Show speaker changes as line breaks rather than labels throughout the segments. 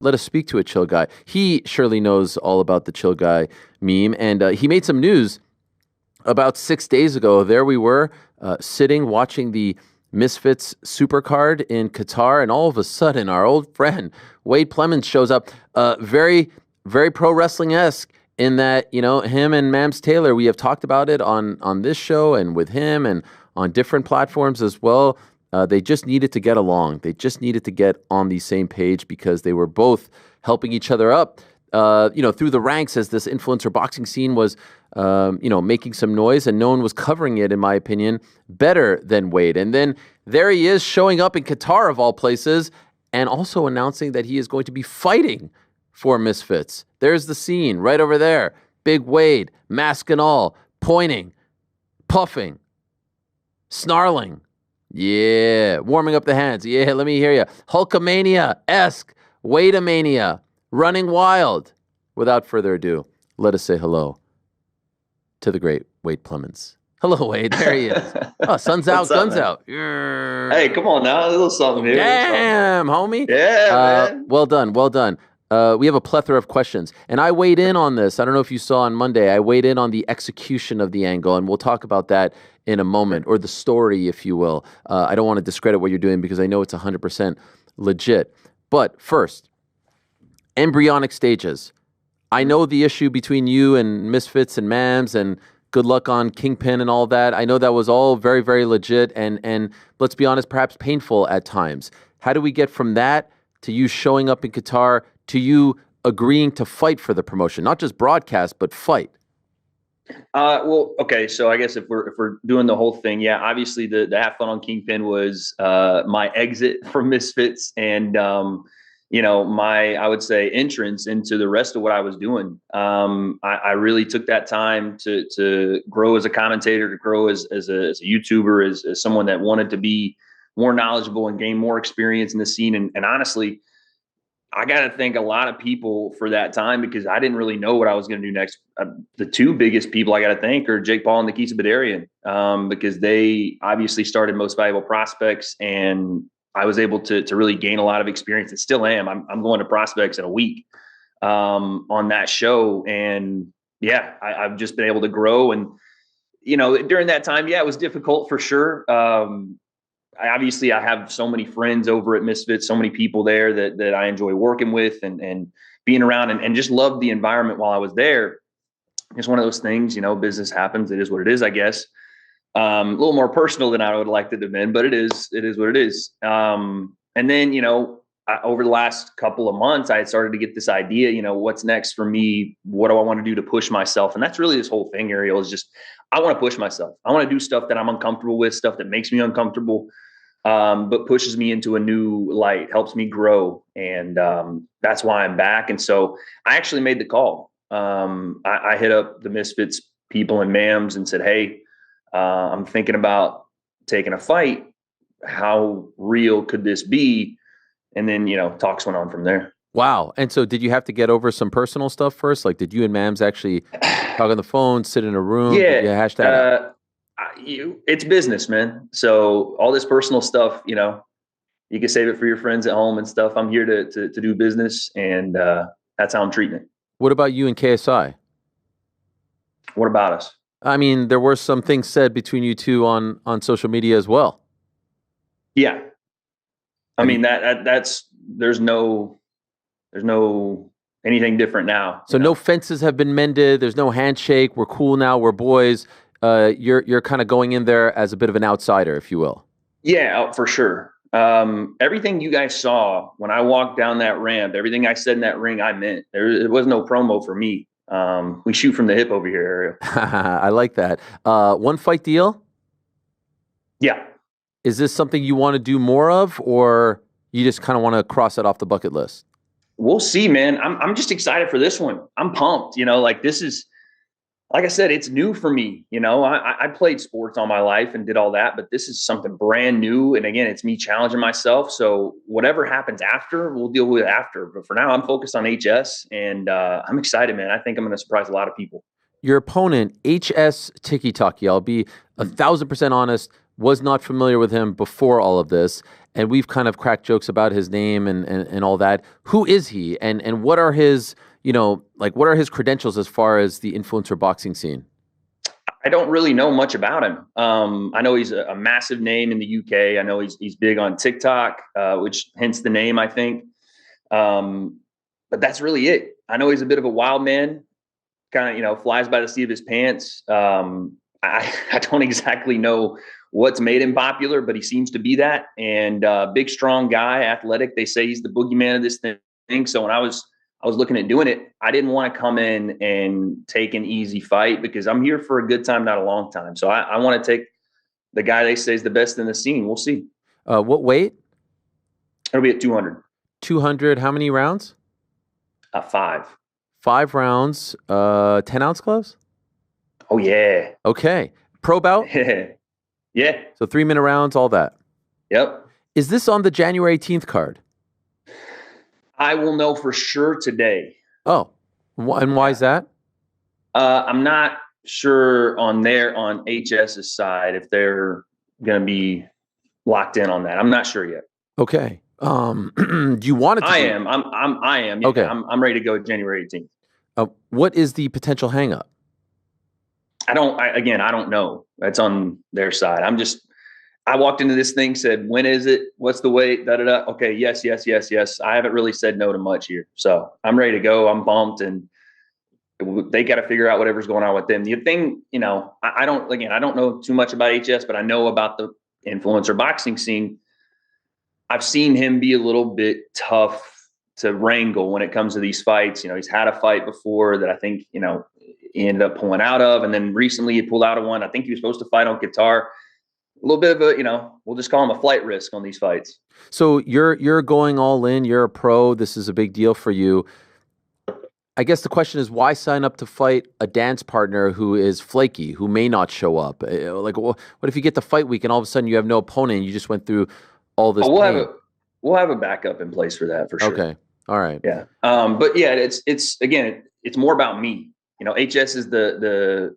let us speak to a chill guy. He surely knows all about the chill guy meme, and he made some news about 6 days ago. There we were, sitting watching the Misfits Supercard in Qatar, and all of a sudden, our old friend Wade Plemons shows up. Very, very pro wrestling-esque in that, you know, him and Mams Taylor, we have talked about it on this show and with him and on different platforms as well. They just needed to get along. They just needed to get on the same page because they were both helping each other up, through the ranks as this influencer boxing scene was, making some noise, and no one was covering it, in my opinion, better than Wade. And then there he is showing up in Qatar, of all places, and also announcing that he is going to be fighting for Misfits. There's the scene right over there. Big Wade, mask and all, pointing, puffing, snarling. Yeah, warming up the hands. Yeah, let me hear you. Hulkamania-esque, Wade-a-mania, running wild. Without further ado, let us say hello to the great Wade Plemons. Hello, Wade. There he is. Oh, sun's out, guns out.
Hey, come on now. A little something here.
Damn, homie.
Yeah, man.
Well done, well done. We have a plethora of questions, and I weighed in on this. I don't know if you saw on Monday. I weighed in on the execution of the angle, and we'll talk about that in a moment, or the story, if you will. I don't want to discredit what you're doing because I know it's 100% legit. But first, embryonic stages. I know the issue between you and Misfits and Mams, and good luck on Kingpin and all that. I know that was all very, very legit, and let's be honest, perhaps painful at times. How do we get from that to you showing up in Qatar, to you agreeing to fight for the promotion, not just broadcast, but fight?
Well, okay. So I guess if we're doing the whole thing, yeah, obviously the have fun on Kingpin was my exit from Misfits, and I would say entrance into the rest of what I was doing. I really took that time to grow as a commentator, to grow as a YouTuber, as someone that wanted to be more knowledgeable and gain more experience in the scene. And honestly, I got to thank a lot of people for that time, because I didn't really know what I was going to do next. The two biggest people I got to thank are Jake Paul and Nikita Badarian, because they obviously started Most Valuable Prospects, and I was able to really gain a lot of experience, and still am. I'm going to Prospects in a week on that show. And yeah, I've just been able to grow. And, during that time, yeah, it was difficult for sure. I have so many friends over at Misfits, so many people there that I enjoy working with and being around, and just love the environment while I was there. It's one of those things, business happens. It is what it is, I guess. A little more personal than I would like it to have been, but it is what it is. And then, over the last couple of months, I had started to get this idea, what's next for me? What do I want to do to push myself? And that's really this whole thing, Ariel, is just, I want to push myself. I want to do stuff that I'm uncomfortable with, stuff that makes me uncomfortable, but pushes me into a new light, helps me grow. And that's why I'm back. And so I actually made the call. I hit up the Misfits people and Mams and said, hey, I'm thinking about taking a fight. How real could this be? And then, talks went on from there.
Wow. And so did you have to get over some personal stuff first? Like, did you and Mams actually talk on the phone, sit in a room?
Yeah.
Hash that out?
It's business, man. So all this personal stuff, you can save it for your friends at home and stuff. I'm here to do business, and that's how I'm treating it.
What about you and KSI?
What about us?
I mean, there were some things said between you two on social media as well.
Yeah. I mean, that's there's no anything different now.
So no fences have been mended. There's no handshake. We're cool now. We're boys. You're kind of going in there as a bit of an outsider, if you will.
Yeah, for sure. Everything you guys saw when I walked down that ramp, everything I said in that ring, I meant. There was no promo for me. We shoot from the hip over here, Ariel.
I like that. One fight deal?
Yeah.
Is this something you want to do more of, or you just kind of want to cross it off the bucket list?
We'll see, man. I'm just excited for this one. I'm pumped. This is, like I said, it's new for me. I played sports all my life and did all that, but this is something brand new. And again, it's me challenging myself. So whatever happens after, we'll deal with it after. But for now, I'm focused on HS, and I'm excited, man. I think I'm going to surprise a lot of people.
Your opponent, HSTikkyTokky, I'll be 1,000% honest, was not familiar with him before all of this. and we've kind of cracked jokes about his name and all that. Who is he, and what are his, what are his credentials as far as the influencer boxing scene?
I don't really know much about him. I know he's a massive name in the UK. I know he's big on TikTok, which hence the name, I think. But that's really it. I know he's a bit of a wild man, kind of, flies by the seat of his pants. I don't exactly know what's made him popular, but he seems to be that. And big, strong guy, athletic. They say he's the boogeyman of this thing. So when I was looking at doing it, I didn't want to come in and take an easy fight because I'm here for a good time, not a long time. So I want to take the guy they say is the best in the scene. We'll see.
What weight?
It'll be at 200.
200. How many rounds?
5.
5 rounds. 10-ounce gloves?
Oh, yeah.
Okay. Pro bout?
Yeah.
So 3-minute rounds, all that.
Yep.
Is this on the January 18th card?
I will know for sure today.
Oh, and why is that?
I'm not sure on HS's side if they're going to be locked in on that. I'm not sure yet.
Okay. Do you want it to
I am. Yeah,
okay.
I'm ready to go January 18th.
What is the potential hang-up?
I don't know. That's on their side. I walked into this thing, said, when is it? What's the weight? Da-da-da. Okay. Yes. I haven't really said no to much here. So I'm ready to go. I'm pumped, and they got to figure out whatever's going on with them. The thing, I don't know too much about HS, but I know about the influencer boxing scene. I've seen him be a little bit tough to wrangle when it comes to these fights. He's had a fight before that I think, he ended up pulling out of, and then recently he pulled out of one. I think he was supposed to fight on Qatar. A little bit of a, we'll just call him a flight risk on these fights.
So you're going all in. You're a pro. This is a big deal for you. I guess the question is, why sign up to fight a dance partner who is flaky, who may not show up? Like, what if you get the fight week and all of a sudden you have no opponent and you just went through all this pain?
We'll have a backup in place for that for sure.
Okay. All right.
Yeah. But yeah, it's more about me. HS is the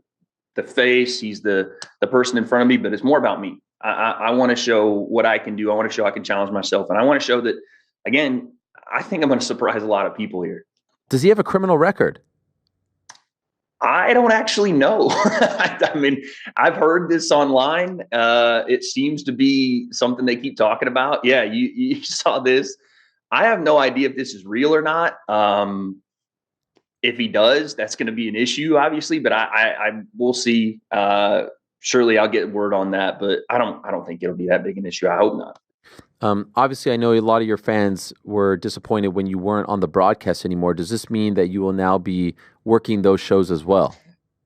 face. He's the person in front of me, but it's more about me. I want to show what I can do. I want to show I can challenge myself. And I want to show that, again, I think I'm going to surprise a lot of people here.
Does he have a criminal record?
I don't actually know. I mean, I've heard this online. It seems to be something they keep talking about. Yeah, you saw this. I have no idea if this is real or not. If he does, that's going to be an issue, obviously. But I will see. Surely I'll get word on that. But I don't think it'll be that big an issue. I hope not.
Obviously, I know a lot of your fans were disappointed when you weren't on the broadcast anymore. Does this mean that you will now be working those shows as well?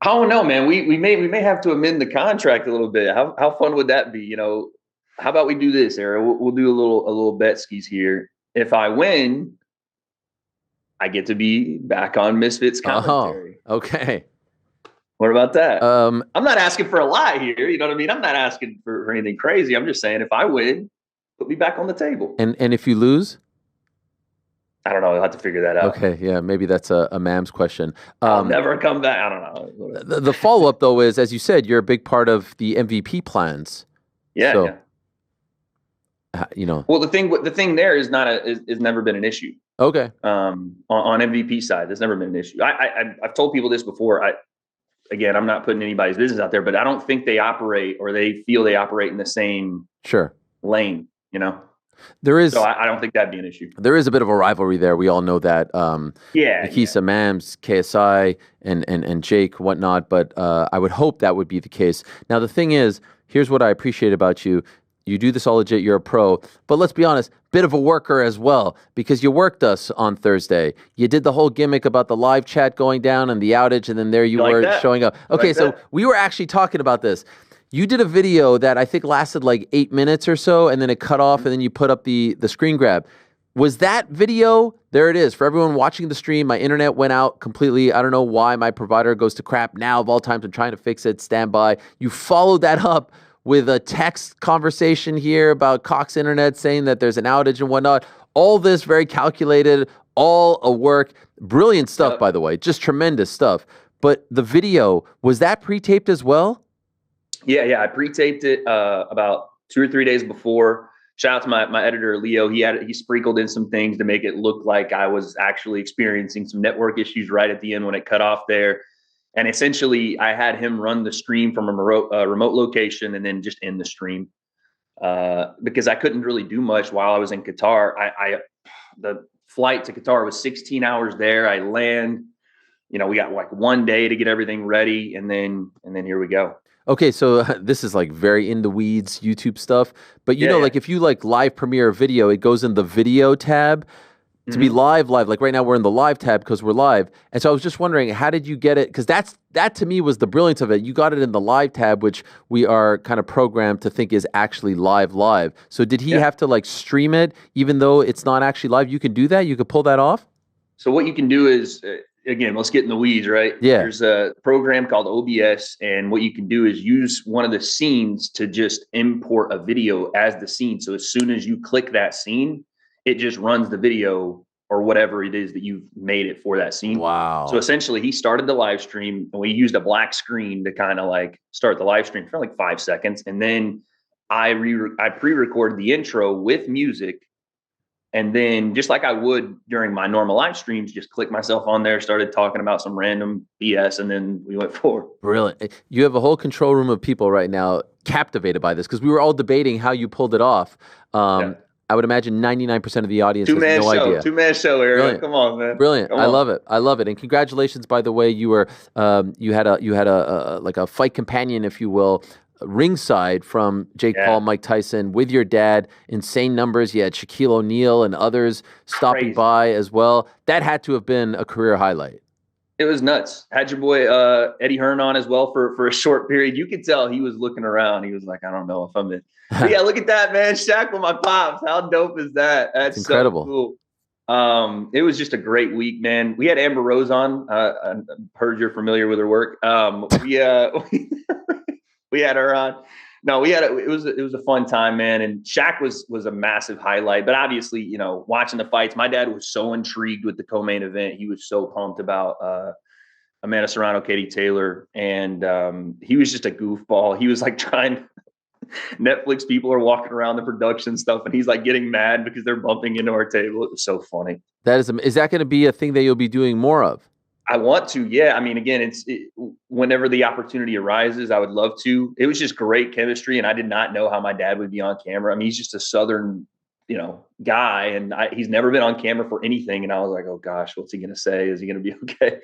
I don't know, man. We may have to amend the contract a little bit. How fun would that be? How about we do this, Ariel? We'll do a little bet skis here. If I win, I get to be back on Misfits commentary.
Oh, okay.
What about that? I'm not asking for a lot here. You know what I mean? I'm not asking for anything crazy. I'm just saying if I win, put me back on the table.
And if you lose?
I don't know. I'll have to figure that out.
Okay, yeah, maybe that's a Mams question.
I'll never come back. I don't know.
The follow-up, though, is, as you said, you're a big part of the MVP plans.
Yeah,
so,
yeah. Well, the thing there is is never been an issue.
Okay.
On MVP side, there's never been an issue. I've told people this before. Again, I'm not putting anybody's business out there, but I don't think they operate or they feel they operate in the same lane.
There is.
So I don't think that'd be an issue.
There is a bit of a rivalry there. We all know that. Nikisa Mams, KSI, and Jake, whatnot. But I would hope that would be the case. Now, the thing is, here's what I appreciate about you. You do this all legit. You're a pro. But let's be honest, bit of a worker as well, because you worked us on Thursday. You did the whole gimmick about the live chat going down and the outage, and then there you were showing up. Okay, so we were actually talking about this. You did a video that I think lasted like 8 minutes or so, and then it cut off, and then you put up the screen grab. Was that video? There it is. For everyone watching the stream, my internet went out completely. I don't know why my provider goes to crap now of all times. I'm trying to fix it. Stand by. You followed that up with a text conversation here about Cox Internet saying that there's an outage and whatnot. All this very calculated, all a work. Brilliant stuff, by the way. Just tremendous stuff. But the video, was that pre-taped as well?
Yeah. I pre-taped it about 2 or 3 days before. shout out to my editor, Leo. He sprinkled in some things to make it look like I was actually experiencing some network issues right at the end when it cut off there. And essentially, I had him run the stream from a remote location and then just end the stream because I couldn't really do much while I was in Qatar. The flight to Qatar was 16 hours there. I land, we got like one day to get everything ready, and then here we go.
Okay, so this is like very in the weeds YouTube stuff, but like if you like live premiere a video, it goes in the video tab. To be live, like right now we're in the live tab because we're live. And so I was just wondering, how did you get it? Because that to me was the brilliance of it. You got it in the live tab, which we are kind of programmed to think is actually live. So did he have to like stream it, even though it's not actually live? You can do that? You could pull that off?
So what you can do is, again, let's get in the weeds, right?
Yeah.
There's a program called OBS, and what you can do is use one of the scenes to just import a video as the scene. So as soon as you click that scene, it just runs the video or whatever it is that you've made it for that scene.
Wow.
So essentially he started the live stream and we used a black screen to kind of like start the live stream for like 5 seconds. And then I pre-recorded the intro with music. And then just like I would during my normal live streams, just clicked myself on there, started talking about some random BS, and then we went forward.
Brilliant. You have a whole control room of people right now captivated by this because we were all debating how you pulled it off. I would imagine 99% of the audience has no idea.
Two-man show, Ariel. Brilliant. Come on, man.
Brilliant. I love it. I love it. And congratulations, by the way. You were you had a like a fight companion, if you will, ringside from Jake Paul, Mike Tyson with your dad. Insane numbers. You had Shaquille O'Neal and others stopping by as well. That had to have been a career highlight.
It was nuts. Had your boy Eddie Hearn on as well for a short period. You could tell he was looking around. He was like, I don't know if I'm in. But yeah, look at that, man. Shaq with my pops. How dope is that? That's
incredible.
So cool. It was just a great week, man. We had Amber Rose on. I heard you're familiar with her work. We had her on. No, it was a fun time, man. And Shaq was a massive highlight. But obviously, watching the fights, my dad was so intrigued with the co-main event. He was so pumped about Amanda Serrano, Katie Taylor, and he was just a goofball. He was like Netflix people are walking around the production stuff, and he's like getting mad because they're bumping into our table. It was so funny.
Is that going to be a thing that you'll be doing more of?
I want to, yeah. I mean, again, whenever the opportunity arises, I would love to. It was just great chemistry, and I did not know how my dad would be on camera. I mean, he's just a Southern, guy, and he's never been on camera for anything. And I was like, oh gosh, what's he going to say? Is he going to be okay?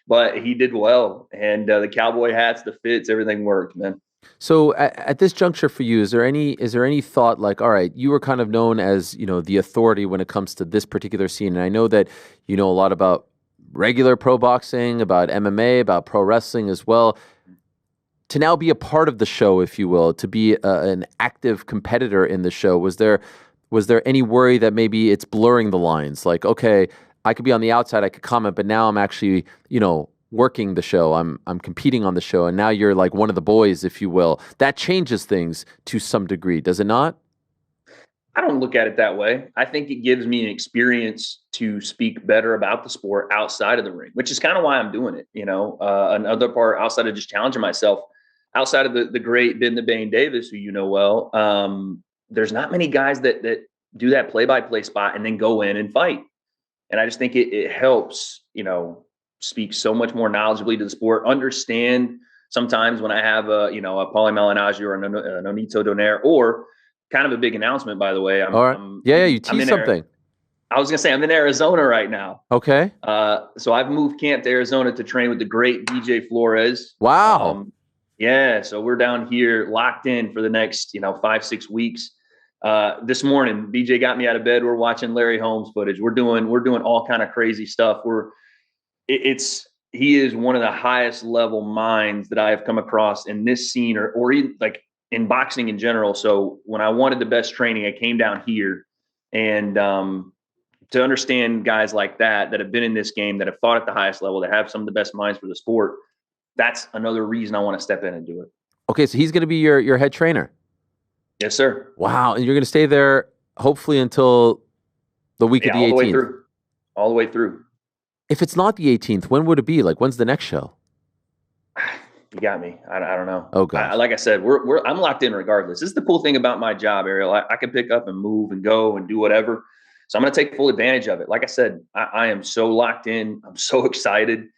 But he did well, and the cowboy hats, the fits, everything worked, man.
So at this juncture for you, is there any thought like, all right, you were kind of known as, the authority when it comes to this particular scene. And I know that you know a lot about regular pro boxing, about MMA, about pro wrestling as well. To now be a part of the show, if you will, to be an active competitor in the show, was there any worry that maybe it's blurring the lines? Like, okay, I could be on the outside, I could comment, but now I'm actually, working the show. I'm competing on the show, and now you're like one of the boys, if you will. That changes things to some degree, does it not?
I don't look at it that way. I think it gives me an experience to speak better about the sport outside of the ring, which is kind of why I'm doing it. Another part outside of just challenging myself, outside of the great Ben the Bane Davis, who you know well, there's not many guys that do that play-by-play spot and then go in and fight. And I just think it helps, speak so much more knowledgeably to the sport, understand sometimes when I have a Paulie Malignaggi or a Nonito Donaire, or kind of a big announcement, by the way.
You teased something.
I was going to say, I'm in Arizona right now.
Okay.
So I've moved camp to Arizona to train with the great DJ Flores.
Wow.
So we're down here locked in for the next, 5-6 weeks. This morning, BJ got me out of bed. We're watching Larry Holmes footage. We're doing all kind of crazy stuff. He is one of the highest level minds that I have come across in this scene or even like in boxing in general. So when I wanted the best training, I came down here, and to understand guys like that have been in this game, that have fought at the highest level, that have some of the best minds for the sport. That's another reason I want to step in and do it. Okay.
So he's going to be your head trainer.
Yes, sir.
Wow. And you're going to stay there hopefully until the week of the 18th.
All the way through.
If it's not the 18th, when would it be? Like, when's the next show?
You got me. I don't know.
Oh gosh.
Like I said, I'm locked in regardless. This is the cool thing about my job, Ariel. I can pick up and move and go and do whatever. So I'm going to take full advantage of it. Like I said, I am so locked in. I'm so excited.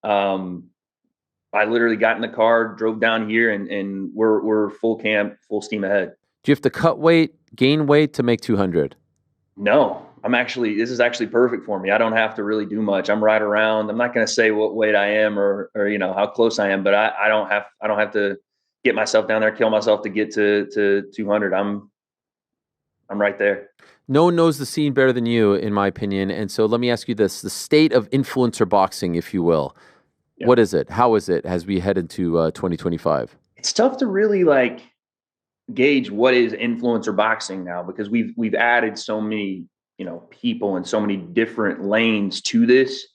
I literally got in the car, drove down here, and we're full camp, full steam ahead.
Do you have to cut weight, gain weight to make 200?
No, this is actually perfect for me. I don't have to really do much. I'm right around. I'm not going to say what weight I am or how close I am, but I don't have to get myself down there, kill myself to get to 200. I'm right there.
No one knows the scene better than you, in my opinion. And so let me ask you this, the state of influencer boxing, if you will. Yeah. What is it? How is it as we head into 2025?
It's tough to really gauge what is influencer boxing now, because we've added so many people and so many different lanes to this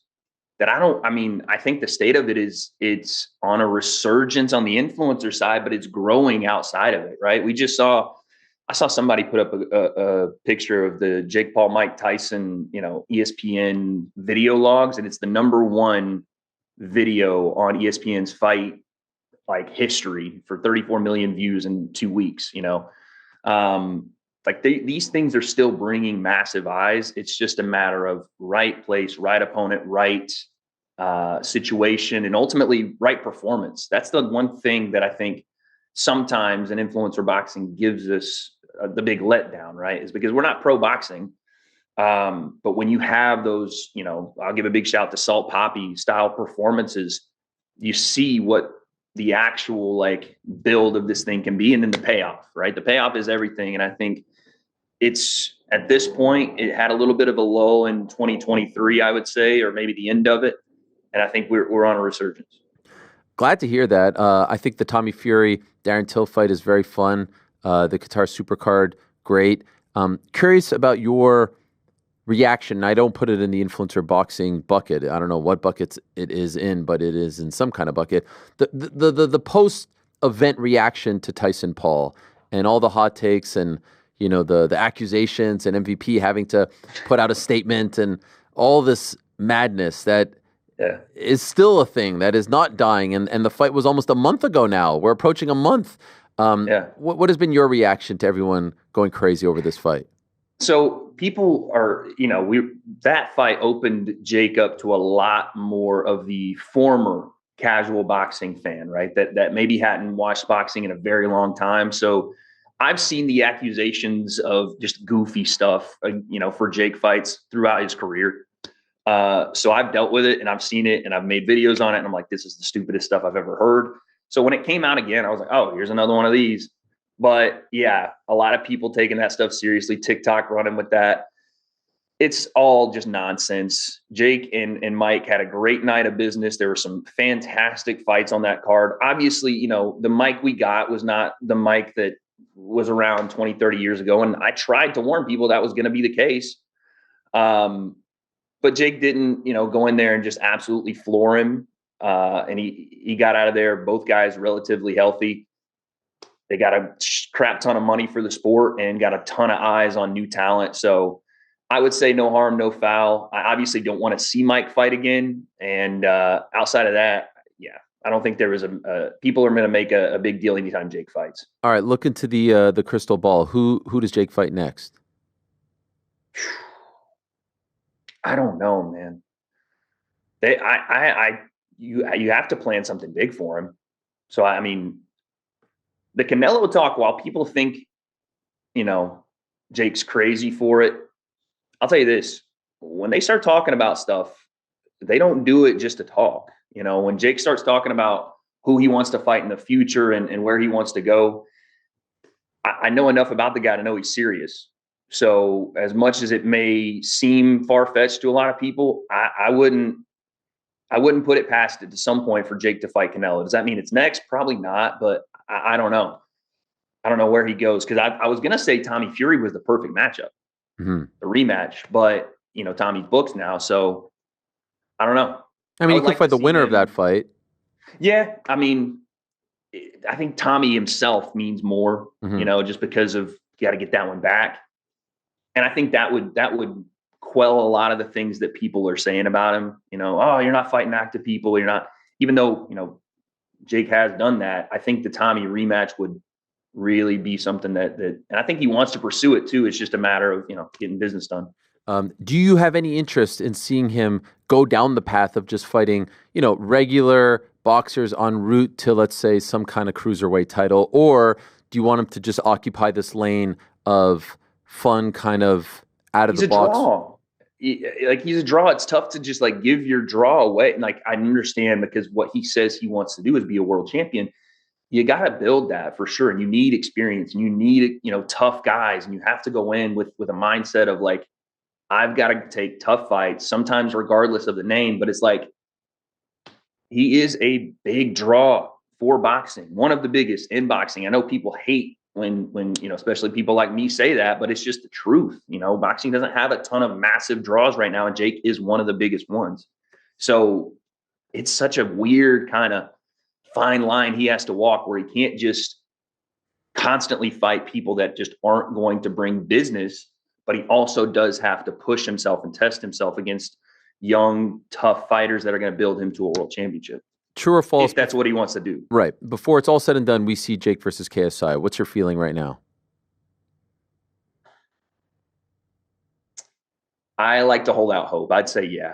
that I think the state of it is it's on a resurgence on the influencer side, but it's growing outside of it, right? I saw somebody put up a picture of the Jake Paul Mike Tyson ESPN video logs, and it's the #1 video on ESPN's fight history for 34 million views in 2 weeks. These things are still bringing massive eyes. It's just a matter of right place, right opponent, right situation, and ultimately right performance. That's the one thing that I think sometimes in influencer boxing gives us the big letdown, right? Is because we're not pro boxing. But when you have those, I'll give a big shout to Salt Poppy style performances, you see what the actual build of this thing can be. And then the payoff, right? The payoff is everything. And I think it's at this point, it had a little bit of a lull in 2023, I would say, or maybe the end of it. And I think we're on a resurgence.
Glad to hear that. I think the Tommy Fury, Darren Till fight is very fun. The Qatar Supercard, great. Curious about your reaction. I don't put it in the influencer boxing bucket. I don't know what buckets it is in, but it is in some kind of bucket. The post-event reaction to Tyson Paul and all the hot takes and the accusations and MVP having to put out a statement and all this madness that is still a thing that is not dying. And the fight was almost a month ago now. We're approaching a month. What has been your reaction to everyone going crazy over this fight?
So people are, that fight opened Jake up to a lot more of the former casual boxing fan, right? That maybe hadn't watched boxing in a very long time. So I've seen the accusations of just goofy stuff, for Jake fights throughout his career. So I've dealt with it and I've seen it and I've made videos on it. And I'm like, this is the stupidest stuff I've ever heard. So when it came out again, I was like, oh, here's another one of these. But yeah, a lot of people taking that stuff seriously, TikTok running with that. It's all just nonsense. Jake and Mike had a great night of business. There were some fantastic fights on that card. Obviously, the Mike we got was not the Mike that was around 20, 30 years ago. And I tried to warn people that was going to be the case. But Jake didn't, go in there and just absolutely floor him. And he got out of there. Both guys relatively healthy. They got a crap ton of money for the sport and got a ton of eyes on new talent. So I would say no harm, no foul. I obviously don't want to see Mike fight again. And outside of that, I don't think there was people are going to make a big deal anytime Jake fights.
All right, look into the crystal ball. Who does Jake fight next?
I don't know, man. You have to plan something big for him. So I mean, the Canelo talk, while people think, Jake's crazy for it, I'll tell you this, when they start talking about stuff, they don't do it just to talk. When Jake starts talking about who he wants to fight in the future and where he wants to go, I know enough about the guy to know he's serious. So as much as it may seem far-fetched to a lot of people, I wouldn't put it past it to some point for Jake to fight Canelo. Does that mean it's next? Probably not, but I don't know. I don't know where he goes, because I was going to say Tommy Fury was the perfect matchup, the rematch, but Tommy's booked now, so I don't know.
I mean, he could fight the winner of that fight.
Yeah, I mean, I think Tommy himself means more, just because of you got to get that one back, and I think that would quell a lot of the things that people are saying about him. Oh, you're not fighting active people. You're not, even though Jake has done that. I think the Tommy rematch would really be something that and I think he wants to pursue it too. It's just a matter of, getting business done.
Do you have any interest in seeing him go down the path of just fighting, regular boxers en route to, let's say, some kind of cruiserweight title? Or do you want him to just occupy this lane of fun, kind of out of the box?
Draw. He's a draw. It's tough to just like give your draw away. And like, I understand, because what he says he wants to do is be a world champion. You got to build that for sure. And you need experience, and you need, tough guys, and you have to go in with a mindset of like, I've got to take tough fights, sometimes regardless of the name. But it's like, he is a big draw for boxing, one of the biggest in boxing. I know people hate when especially people like me say that, but it's just the truth. Boxing doesn't have a ton of massive draws right now, and Jake is one of the biggest ones. So it's such a weird kind of fine line he has to walk, where he can't just constantly fight people that just aren't going to bring business, but he also does have to push himself and test himself against young, tough fighters that are going to build him to a world championship.
True or false?
If that's what he wants to do.
Right. Before it's all said and done, we see Jake versus KSI. What's your feeling right now?
I like to hold out hope. I'd say yeah.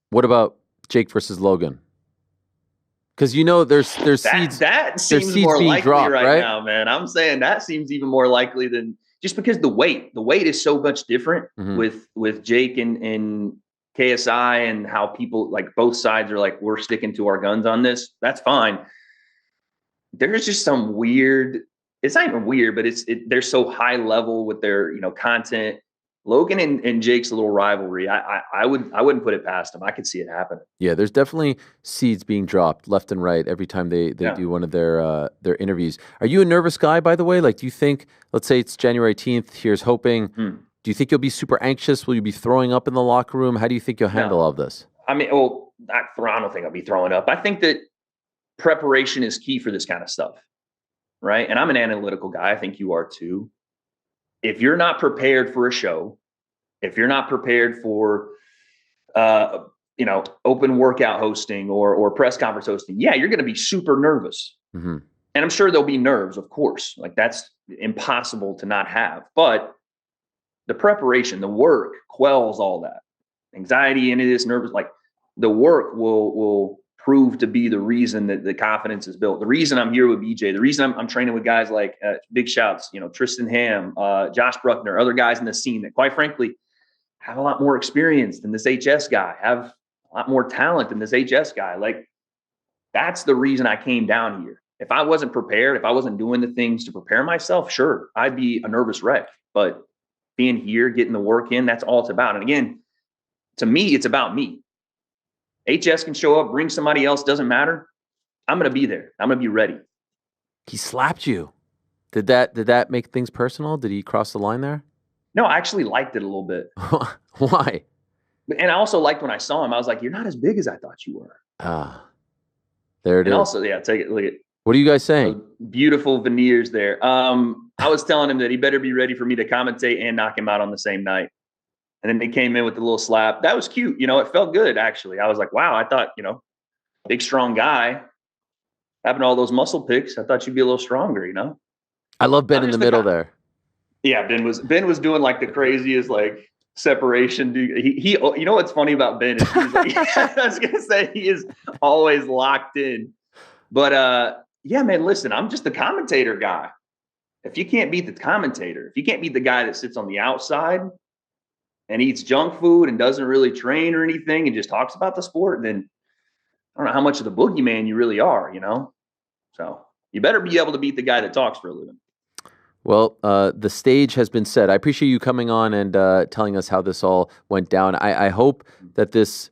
What about Jake versus Logan? Because there's seeds.
That seems more likely dropped, right now, man. I'm saying that seems even more likely than, just because the weight is so much different with Jake and KSI, and how people, like, both sides are like, we're sticking to our guns on this. That's fine. There's just some weird, it's not even weird, but they're so high level with their, content. Logan and Jake's little rivalry, I wouldn't put it past them. I could see it happening.
Yeah, there's definitely seeds being dropped left and right every time they do one of their interviews. Are you a nervous guy, by the way? Like, do you think, let's say it's January 18th, here's hoping, do you think you'll be super anxious? Will you be throwing up in the locker room? How do you think you'll handle all of this?
I mean, I don't think I'll be throwing up. I think that preparation is key for this kind of stuff, right? And I'm an analytical guy. I think you are too. If you're not prepared for a show, if you're not prepared for, open workout hosting or press conference hosting, you're going to be super nervous. And I'm sure there'll be nerves, of course. Like, that's impossible to not have. But the preparation, the work quells all that anxiety, into this nervous. Like, the work will prove to be the reason that the confidence is built. The reason I'm here with BJ, the reason I'm training with guys like big shouts, Tristan Ham, Josh Bruckner, other guys in the scene that, quite frankly, have a lot more experience than this HS guy, have a lot more talent than this HS guy. Like, that's the reason I came down here. If I wasn't prepared, if I wasn't doing the things to prepare myself, sure, I'd be a nervous wreck. But being here, getting the work in, that's all it's about. And again, to me, it's about me. HS can show up, bring somebody else, doesn't matter. I'm going to be there. I'm going to be ready.
He slapped you. Did that make things personal? Did he cross the line there?
No, I actually liked it a little bit.
Why?
And I also liked when I saw him, I was like, you're not as big as I thought you were.
There it is.
And also, take it, look at.
What are you guys saying?
Beautiful veneers there. I was telling him that he better be ready for me to commentate and knock him out on the same night. And then they came in with the little slap. That was cute. It felt good, actually. I was like, wow, I thought, big, strong guy, having all those muscle picks, I thought you'd be a little stronger,
I love Ben in the middle there.
Yeah, Ben was doing like the craziest, like, separation. Dude, he what's funny about Ben is he's like, I was going to say, he is always locked in. But, man, listen, I'm just the commentator guy. If you can't beat the commentator, if you can't beat the guy that sits on the outside and eats junk food and doesn't really train or anything and just talks about the sport, then I don't know how much of the boogeyman you really are, So you better be able to beat the guy that talks for a living.
Well, the stage has been set. I appreciate you coming on and telling us how this all went down. I hope that this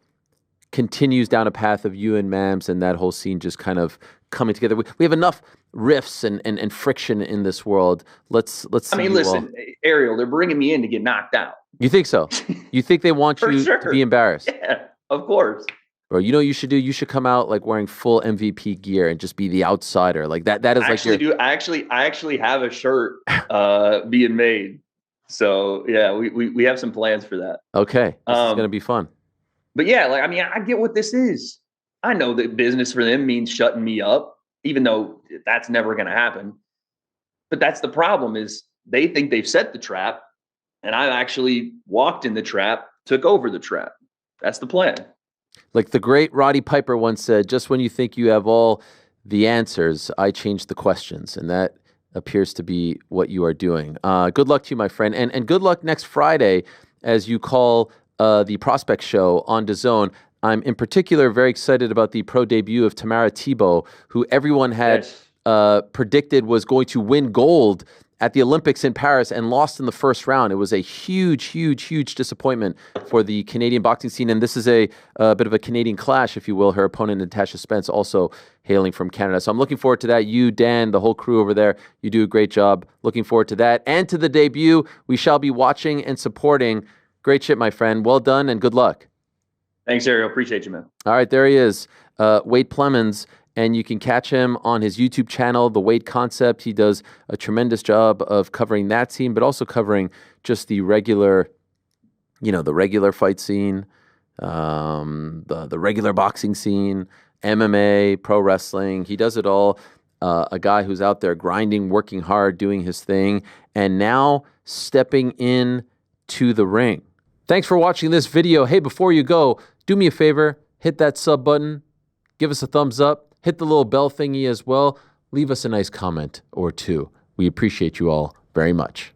continues down a path of you and Mams and that whole scene just kind of coming together. We have enough rifts and friction in this world. Let's see.
I mean, listen, Ariel, they're bringing me in to get knocked out.
You think so? You think they want you to be embarrassed?
Yeah, of course.
Bro, you know what you should do? You should come out like wearing full MVP gear and just be the outsider. Like that is
I actually have a shirt being made. So yeah, we have some plans for that.
Okay. This is gonna be fun.
But yeah, like, I mean, I get what this is. I know that business for them means shutting me up, even though that's never going to happen. But that's the problem is they think they've set the trap, and I actually walked in the trap, took over the trap. That's the plan.
Like the great Roddy Piper once said, just when you think you have all the answers, I change the questions. And that appears to be what you are doing. Good luck to you, my friend. And good luck next Friday as you call the Prospect Show on DAZN. I'm in particular very excited about the pro debut of Tamara Thibault, who everyone had predicted was going to win gold at the Olympics in Paris and lost in the first round. It was a huge, huge, huge disappointment for the Canadian boxing scene. And this is a bit of a Canadian clash, if you will. Her opponent, Natasha Spence, also hailing from Canada. So I'm looking forward to that. You, Dan, the whole crew over there, you do a great job. Looking forward to that. And to the debut, we shall be watching and supporting. Great shit, my friend. Well done and good luck.
Thanks, Ariel. Appreciate you, man.
All right, there he is, Wade Plemons. And you can catch him on his YouTube channel, The Wade Concept. He does a tremendous job of covering that scene, but also covering just the regular, the regular fight scene, the regular boxing scene, MMA, pro wrestling. He does it all. A guy who's out there grinding, working hard, doing his thing, and now stepping in to the ring. Thanks for watching this video. Hey, before you go, do me a favor, hit that sub button, give us a thumbs up. Hit the little bell thingy as well. Leave us a nice comment or two. We appreciate you all very much.